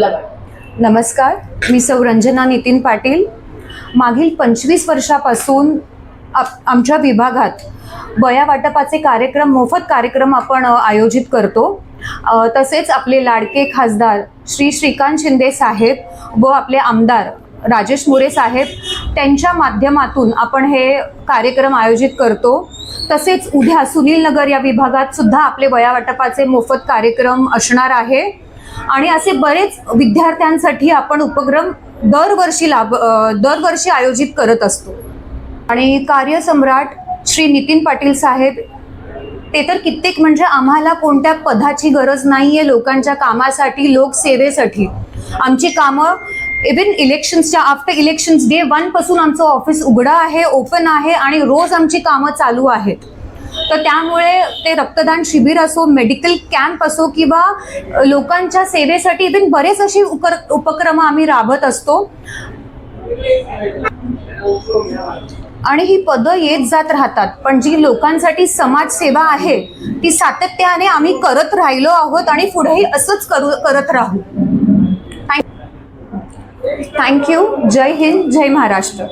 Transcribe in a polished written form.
नमस्कार, मी सौ रंजना नितीन पाटील। मागील 25 वर्षापासून आमच्या विभागात वया वाटपाचे कार्यक्रम, मोफत कार्यक्रम आपण आयोजित करतो। तसेच आपले लाडके खासदार श्री श्रीकांत शिंदे साहेब व आपले आमदार राजेश मोरे साहेब त्यांच्या माध्यमातून आपण हे कार्यक्रम आयोजित करतो। तसेच उद्या सुनील नगर या विभागात सुद्धा आपले वया वाटपाचे मोफत कार्यक्रम असणार आहे आणि असे बरेच विद्यार्थ्यांसाठी आपण उपक्रम दरवर्षी आयोजित करत असतो। आणि कार्यसम्राट श्री नितीन पाटील साहेब ते तर कित्येक म्हणजे आम्हाला कोणत्या पदाची गरज नाहीये लोकांच्या कामासाठी, लोकसेवेसाठी। आमची कामं इवन इलेक्शन्सच्या आफ्टर इलेक्शन्स डे 1 पासून आमचं ऑफिस उघडं आहे, ओपन आहे आणि रोज आमची कामं चालू आहेत। तर त्यामुळे ते रक्तदान शिबिर असो, मेडिकल कॅम्प असो किंवा लोकांच्या सेवेसाठी इवन बरेच असे उपक्रम आम्ही राबवत असतो। आणि ही पदं येत जात राहतात, पण जी लोकांसाठी समाजसेवा आहे ती सातत्याने आम्ही करत राहिलो आहोत आणि पुढेही असंच करत राहू। थँक्यू। जय हिंद, जय महाराष्ट्र।